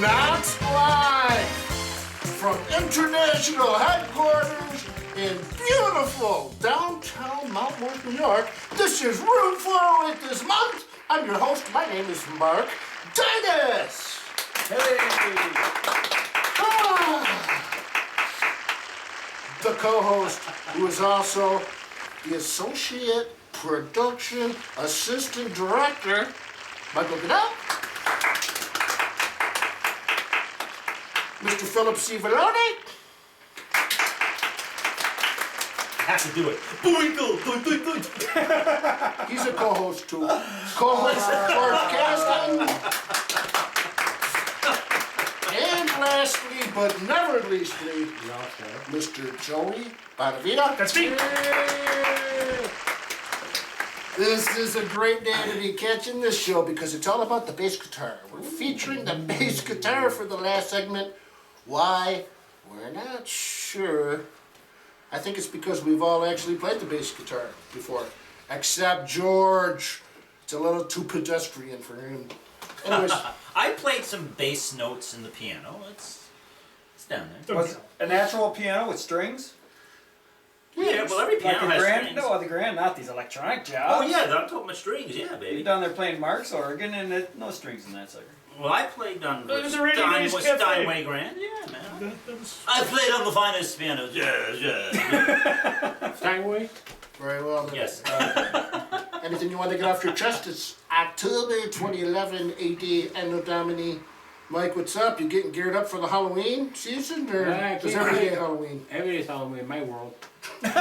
Not live from international headquarters in beautiful downtown Mount Worth, New York. This is Room 408 this month. I'm your host. My name is Mark Dennis. Hey! The co-host, who is also the associate production assistant director, Michael Goodell. Mr. Philip Civalone. I have to do it. Boinkle! He's a co-host too. Co-host George Caston. And lastly, but never leastly, Mr. Joey Bonavita. That's me. This is a great day to be catching this show because it's all about the bass guitar. We're featuring the bass guitar for the last segment. Why? We're not sure. I think it's because we've all actually played the bass guitar before. Except George. It's a little too pedestrian for him. Anyways. I played some bass notes in the piano. It's down there. Was it a natural piano with strings? Yeah, well, every piano has strings. No, the grand, not these electronic jobs. Oh yeah, I'm talking about strings, yeah, You're baby. down there playing Mark's organ and no strings in that sucker. Well, I played on Cafe. Steinway Grand, yeah, man. I played on the finest pianos, yeah. Steinway? Very well. Then. Yes. Anything you want to get off your chest? It's October 2011 AD Anno Domini. Mike, what's up? You getting geared up for the Halloween season, or is every day Halloween? Every day's Halloween in my world. What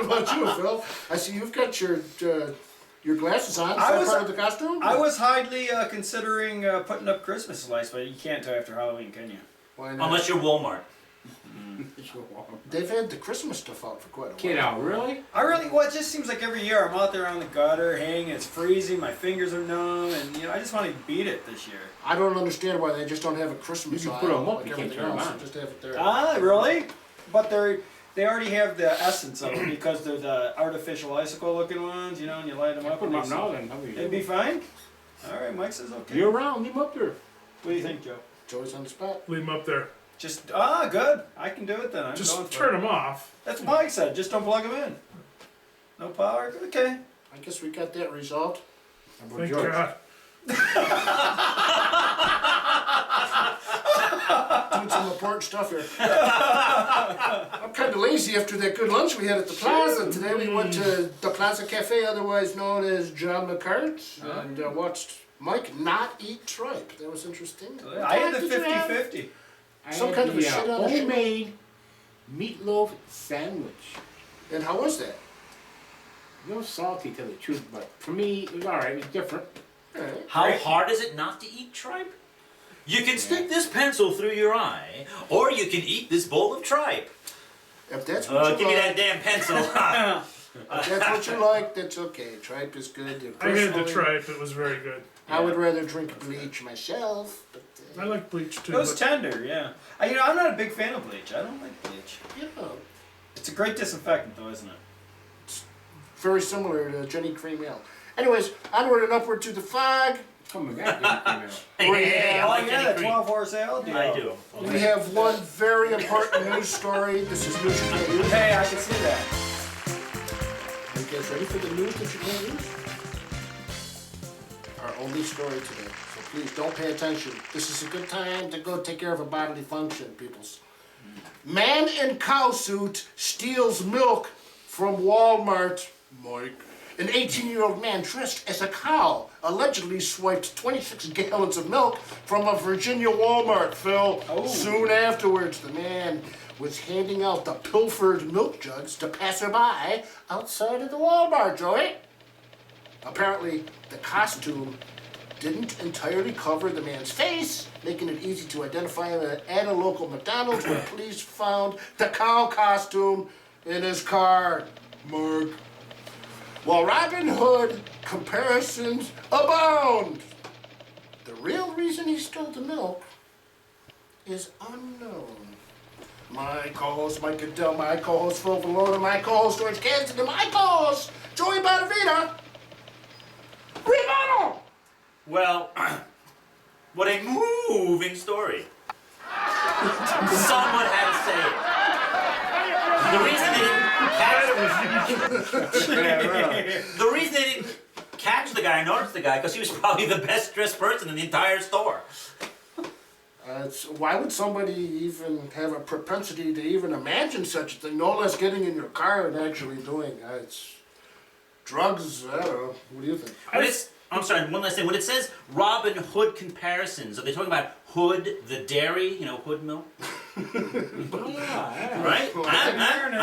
about you, Phil? I see you've got your glasses on. Is that part of the costume? I was highly considering putting up Christmas lights, but you can't till after Halloween, can you? Why not? Unless you're Walmart. They've had the Christmas stuff out for quite a while. Get out, really? Well, it just seems like every year I'm out there on the gutter, hanging, it's freezing, my fingers are numb, and I just want to beat it this year. I don't understand why they just don't have a Christmas You can aisle put 'em up, like you can't everything turn 'em else. on. Just have it there. Ah, really? But they already have the essence of it because they're the artificial icicle looking ones, and you light them up. Put them up and now then. It'd be fine? Alright, Mike says okay. You're around, leave them up there. What do you think, Joe? Joey's on the spot. Leave them up there. Good. I can do it then. I'm going for it. Them off. That's what Mike said. Just don't plug them in. No power? Okay. I guess we got that resolved. Thank God. Doing some important stuff here. I'm kind of lazy after that good lunch we had at the Plaza today. We went to the Plaza Cafe, otherwise known as John McCart, and watched Mike not eat tripe. That was interesting. I had the 50-50. Some kind of a shit on a homemade meatloaf sandwich. And how was that? A little salty, to tell the truth, but for me, it was alright. It was different. All right. How hard is it not to eat tripe? You can stick this pencil through your eye, or you can eat this bowl of tripe. If that's what you Give me like, that damn pencil. if that's what you like, that's okay. Tripe is good. I had the tripe, it was very good. I would rather drink bleach myself, but I like bleach too. It was but tender, yeah. I'm not a big fan of bleach. I don't like bleach. It's a great disinfectant, though, isn't it? very similar to Jenny Cream Ale. Anyways, onward and upward to the fog. Coming back, I like yeah, Jenny the Cream. 12-horse ale deal. I do. We have one very important news story. This is news you can't use. Hey, I can see that. Are you guys ready for the news that you can't use? Our only story today. So please don't pay attention. This is a good time to go take care of a bodily function, peoples. Man in cow suit steals milk from Walmart. Mike. An 18-year-old man dressed as a cow allegedly swiped 26 gallons of milk from a Virginia Walmart, Phil. Oh. Soon afterwards, the man was handing out the pilfered milk jugs to passerby outside of the Walmart, Joey. Apparently, the costume didn't entirely cover the man's face, making it easy to identify him at a local McDonald's where police found the cow costume in his car. Mark. While Robin Hood comparisons abound, the real reason he stole the milk is unknown. My co-host Mike Goodell, my co-host Phil Valona, my co-host George Cant, and my co-host Joey Bonavita. Rebuttal! Well, What a moving story. Someone had to say it. The reason they didn't catch the guy, notice the guy, because he was probably the best dressed person in the entire store. Why would somebody even have a propensity to even imagine such a thing? No less getting in your car and actually doing it's drugs. I don't know. What do you think? I'm sorry, one last thing. When it says Robin Hood comparisons, are they talking about Hood, the dairy, Hood milk? Right? Am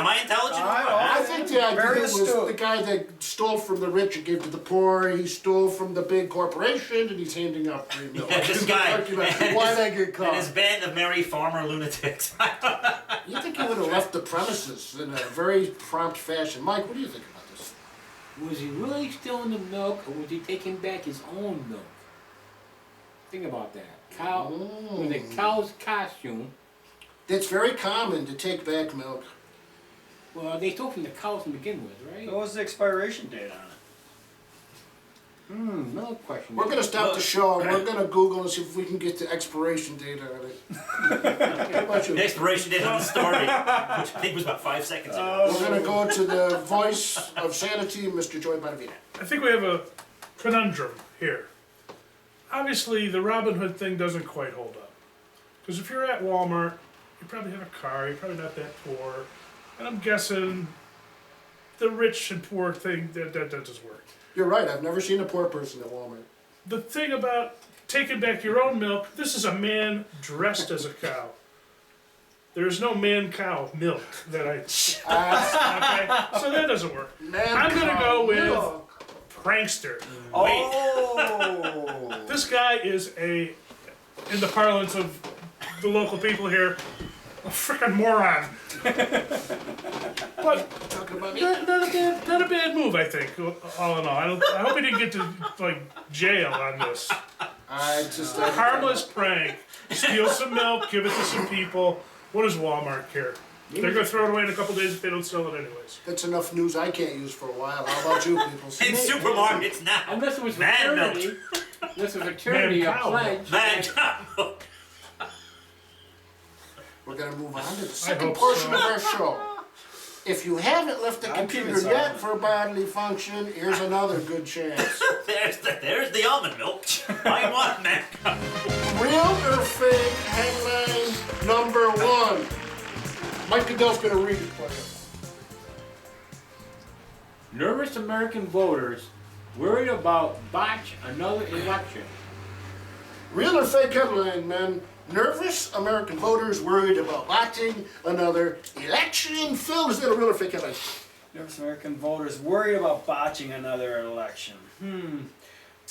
I intelligent? I think the idea Very was astute. the guy that stole from the rich and gave to the poor. He stole from the big corporation and he's handing out free milk. Yeah, this guy. Why they get caught? And his band of merry farmer lunatics. You think he would have left the premises in a very prompt fashion? Mike, what do you think about this? Was he really stealing the milk, or was he taking back his own milk? Think about that. Cow, with a cow's costume. It's very common to take back milk. Well, they stole from the cows to begin with, right? What was the expiration date on it? No question. We're going to stop the show and we're going to Google and see if we can get the expiration date on it. How about you? The expiration date on the story, which I think was about 5 seconds ago. We're going to go to the voice of sanity, Mr. Joy Bonavita. I think we have a conundrum here. Obviously, the Robin Hood thing doesn't quite hold up. Because if you're at Walmart, you probably have a car, you're probably not that poor. And I'm guessing the rich and poor thing, that does work. You're right, I've never seen a poor person at Walmart. The thing about taking back your own milk, this is a man dressed as a cow. There's no man-cow milk that I... Okay, so that doesn't work. I'm going to go with prankster. Oh! This guy is in the parlance of the local people here, a frickin' moron. But Talking about me? not a bad move, I think. All in all, I hope he didn't get to jail on this. Harmless prank. Steal some milk, give it to some people. What does Walmart care? They're gonna throw it away in a couple days if they don't sell it anyways. That's enough news I can't use for a while. How about you people? In supermarkets now. Unless it was Man fraternity. Unless it was fraternity, a Man-cow. pledge. Man, We're going to move on to the hope second portion so. of our show. If you haven't left the I'm keeping computer yet silent. for bodily function, here's another good chance. there's the almond milk. I want that. Real or fake headline number one. Mike Goodell's going to read it for you. Nervous American voters worried about botch another election. Real or fake headline, man. Nervous American voters worried about watching another election. Phil, is that a real or fake headline? Nervous American voters worried about botching another election.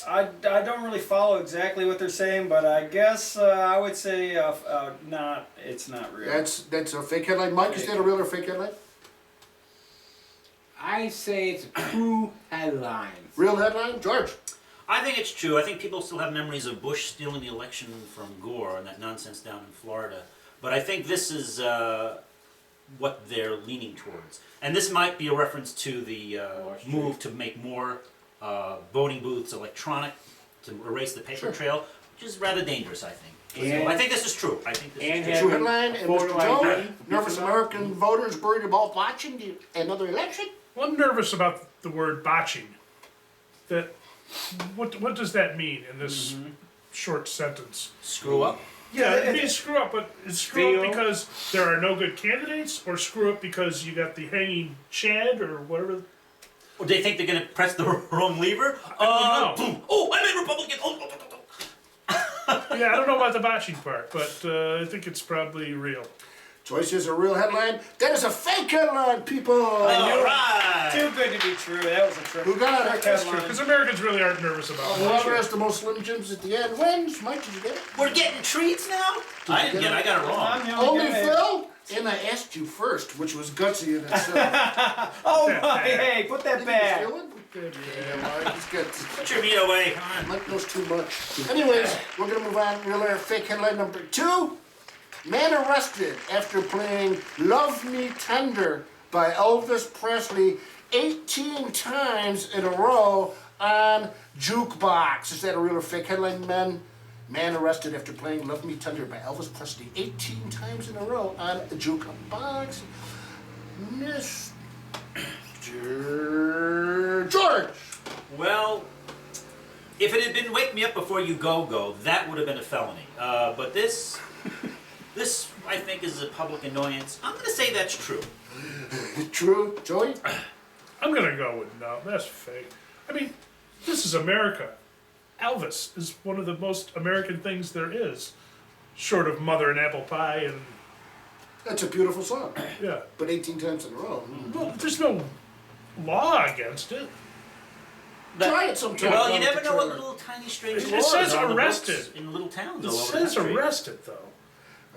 I don't really follow exactly what they're saying, but I guess I would say it's not real. That's a fake headline. Mike, is that a real or fake headline? I say it's a true headline. Real headline? George? I think it's true. I think people still have memories of Bush stealing the election from Gore and that nonsense down in Florida. But I think this is what they're leaning towards. And this might be a reference to the move to make more voting booths electronic, to erase the paper trail, which is rather dangerous, I think. And- So I think this is true. I think this and is have- True headline. And Photo Mr. Joe? ID. Nervous American voters worried about watching another election? Well, I'm nervous about the word botching. What does that mean in this short sentence? screw up. Yeah, it means screw up, but it's screw up Fail. because there are no good candidates, or screw up because you got the hanging Chad, or whatever. Or they think they're going to press the wrong lever? know. Boom. Oh, I'm a Republican. Oh. Yeah, I don't know about the botching part, but I think it's probably real. Joyce is a real headline. That is a fake headline, people. All right. Too good to be true. That was a trick. Who got it? Trick headline. Because Americans really aren't nervous about Whoever it. has the most Slim Jims at the end wins. Mike, did you get it? We're getting treats now? I didn't get it. I got it wrong. I'm the Only guy. Phil? And I asked you first, which was gutsy in itself. Oh my! Hey, put that back. Feel it? Yeah, Mike, he's good. Put your meat away. Come on. Mike knows too much. Anyways, we're going to move on. Real or fake headline number two. Man arrested after playing Love Me Tender by Elvis Presley 18 times in a row on jukebox. Is that a real or fake headline, men? Man arrested after playing Love Me Tender by Elvis Presley 18 times in a row on a jukebox. Mr. George. Well, if it had been Wake Me Up Before You Go, that would have been a felony. But this I think is a public annoyance. I'm gonna say that's true. True, Joey? I'm gonna go with no. That's fake. I mean, this is America. Elvis is one of the most American things there is, short of Mother and Apple Pie and That's a beautiful song. yeah. But 18 times in a row. Well, there's no law against it. Try it sometime. Well, you on never the know what trailer. little tiny strange It laws says are on the arrested. books in little towns It all over the says country. arrested though.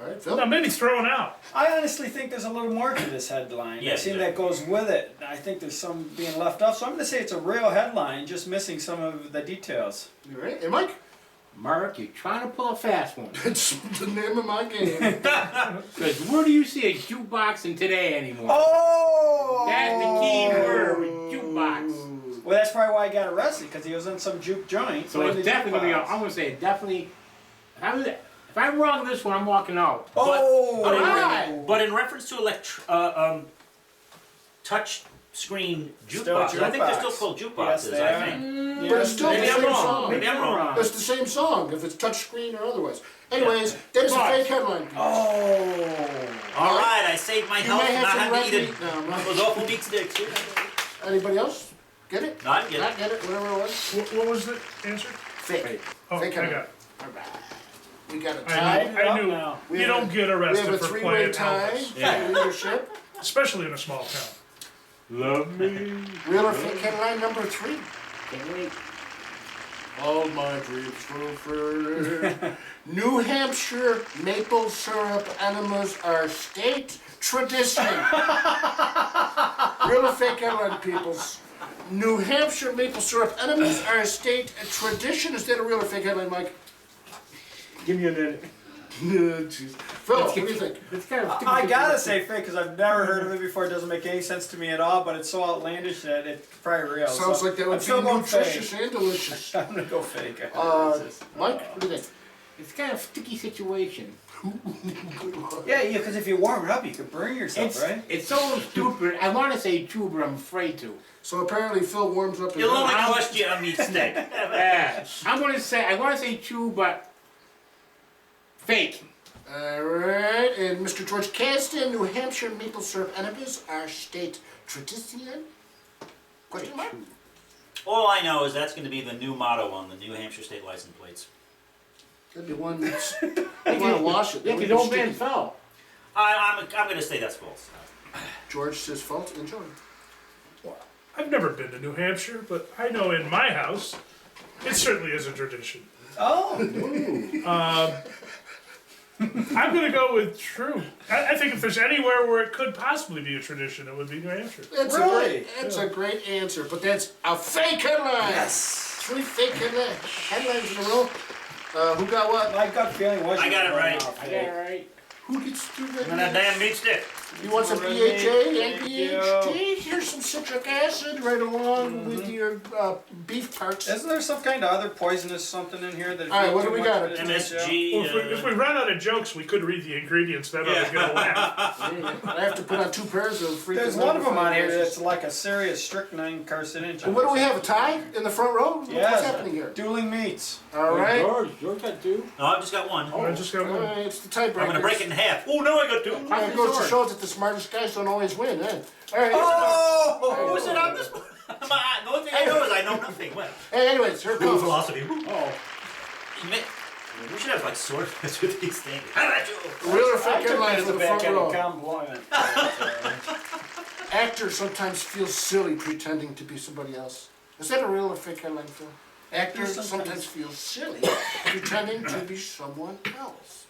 All right, Phil. Now maybe thrown out. I honestly think there's a little more to this headline. Yeah, I've seen yeah. that goes with it. I think there's some being left off, so I'm going to say it's a real headline, just missing some of the details. You ready? Hey, Mike? Mark, you're trying to pull a fast one. It's the name of my game. Because where do you see a jukebox in today anymore? Oh! That's the key word with jukebox. Well, that's probably why he got arrested, because he was in some juke joint. So playing it's the definitely gonna be. jukebox. I'm gonna say definitely. If I'm wrong with this one, I'm walking out. Oh! But in, Alright. but in reference to touch screen Still jukeboxes, I think they're still jukebox. called jukeboxes. Yes, they I are. think. But it's still Maybe the I'm same wrong. song. Maybe I'm wrong. It's the same song, if it's touchscreen or otherwise. Anyways, that is a But- fake headline. Oh! All right, I saved my You health may and have not some having to red eat meat now. Mike. those awful meat sticks. Anybody else? Get it? Not yet. Not get it? Whatever it was? What was the answer? Fake. Oh, Fake I headline. got it. All right. We got a I tie. knew. I knew. now. We You have don't get We have arrested a for three-way playing tie Elvis, for Yeah. leadership. especially in a small town. Love me. Real or fake headline number 3. Can't wait. All my dreams fulfilled. New Hampshire maple syrup enemas are state tradition. Real or fake headline, peoples? New Hampshire maple syrup enemas are a state tradition. Is that a real or fake headline, Mike? Give me a minute. Jeez. Phil, what do you think? It's kind of. I gotta say fake, because I've never heard of it before. It doesn't make any sense to me at all, but it's so outlandish that it's probably real. Sounds so like that I'm would still be going nutritious fake. and delicious. I'm gonna go fake. Mike, what do you think? It's kind of sticky situation. Yeah, because if you warm it up, you could burn yourself, It's right? it's so stupid. I want to say true, but I'm afraid to. So apparently Phil warms up his It'll only own. cost you a meat stick. Yeah. I'm gonna say. I want to say true, but fake. Alright, and Mr. George Caston, New Hampshire maple syrup enemas are state tradition? Question mark? All I know is that's going to be the new motto on the New Hampshire state license plates. That'd be one that's, you want to wash it. Yeah, That would because be old man sticky. fell. I'm going to say that's false. George says false, enjoy. I've never been to New Hampshire, but I know in my house, it certainly is a tradition. Oh! I'm gonna go with true. I think if there's anywhere where it could possibly be a tradition, it would be New Hampshire. That's Really? that's a great answer, but that's a fake headline. Yes! 3 fake headlines in a row. Who got what? My gut feeling was I you got it were right. off I got fake. it right. Who gets to do And that damn meat stick. You want some Alright. BHA and Thank you. BHT? Here's some citric acid right along with your beef parts. Isn't there some kind of other poisonous something in here that? if All right, you what eat do we too got? much of it, it's MSG. Well, if we run out of jokes, we could read the ingredients. That ought to get a laugh. I have to put on 2 pairs of freaking. There's one of them on here glasses. that's like a serious strychnine carcinogen. And what do we have? A tie in the front row? What's Yes. happening here? Dueling meats. All right. George got two. No, I've just got one. I just got All one. right, it's the tiebreaker. I'm going to break it in half. Oh, no, I got two. It goes to show that the smartest guys don't always win, eh? All right. Oh! Who was it on this one? The only thing I know is I know nothing. What? Hey, anyways, here it Rule comes. philosophy. Oh. We should have like sword fights with these things. How about you? Real or I fake took headline that as for a the front backhanded row. compliment. Actors sometimes feel silly pretending to be somebody else. Is that a real or fake headline, Phil? Actors sometimes feel silly pretending to be someone else.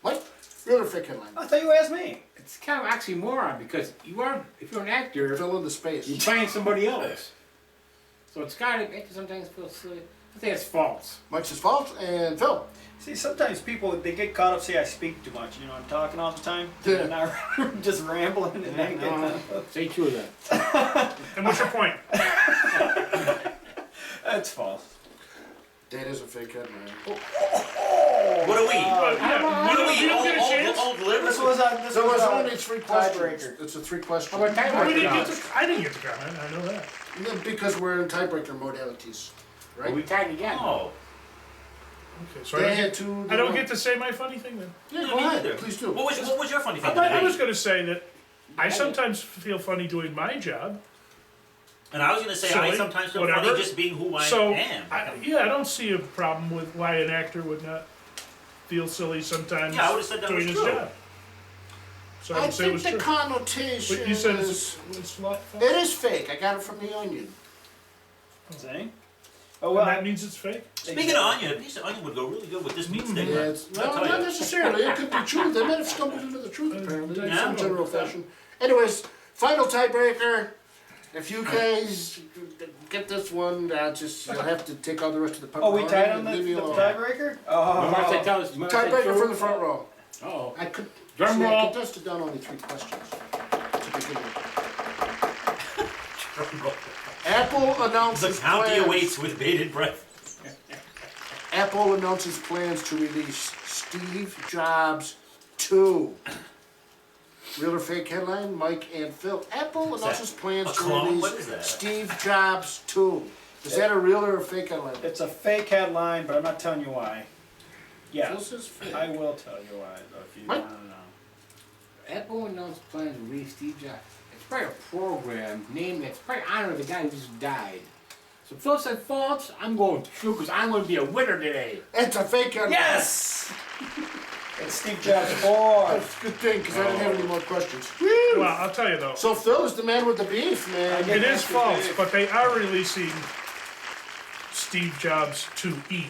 What? Real or fake headline? I thought you asked me. It's kind of oxymoron because if you're an actor, Fill in the space. you're playing somebody else. So it's kind of actors sometimes feel silly. I think it's false. Mike's is false, and Phil. See, sometimes people, they get caught up, say I speak too much, you know, I'm talking all the time, Yeah. and I'm just rambling, and then get Say true then. And what's your point? That's false. That is a fake headline. What are we? What are we? you don't get a chance. Old livers? This was on. This There was on only 3 questions. tiebreaker. It's a 3 question. How about tiebreaker? We didn't get now? to, I didn't get to comment, I know that. Yeah, because we're in tiebreaker modalities, Well, we right? tied again. Oh. Okay, so They I had don't, to. I don't get to say my funny thing then. Yeah, Yeah, go me ahead. neither. Please do. What was your funny thing? I was today? going to say that I sometimes feel funny doing my job. And I was going to say I Silly, sometimes feel whatever. funny just being who I So, am. I don't see a problem with why an actor would not feel silly sometimes Yeah, I would've said that doing was his true. job. So I I would say it think was the true. connotation But you said is. it's lot It is fake. I got it from the Onion. See? Oh well, well. that means it's fake. Speaking of onion, a piece of onion would go really good with this meat stick. Yeah, it's, I'll no, tell not you. necessarily. It could be true. They might have stumbled into the truth apparently in Yeah. some general fashion. Anyways, final tiebreaker. If you guys get this one, you'll have to take all the rest of the Oh, we pepperoni tied on and the leave me alone. tiebreaker. Martha Oh. tell us. Martha said Tiebreaker true? from the front row. Oh. I could. Drum see, I roll. contested down only 3 questions to begin with. Apple announces The county plans. awaits with bated breath. Apple announces plans to release Steve Jobs 2. Real or fake headline? Mike and Phil. Apple Is announces that plans a to clone? release What is that? Steve Jobs 2. Is that a real or a fake headline? It's a fake headline, but I'm not telling you why. Yeah, Phil says fake. I will tell you why though if you Mike? want to know. Apple announced plans to release Steve Jobs. It's probably a program named that's probably honoring the guy who just died. So Phil said false. I'm going true because I'm going to be a winner today. It's a fake headline. Yes. It's Steve Jobs 4. That's a good thing because I didn't have any more questions. Well, I'll tell you though, So Phil is the man with the beef, man. it is false, but they are releasing Steve Jobs 2E.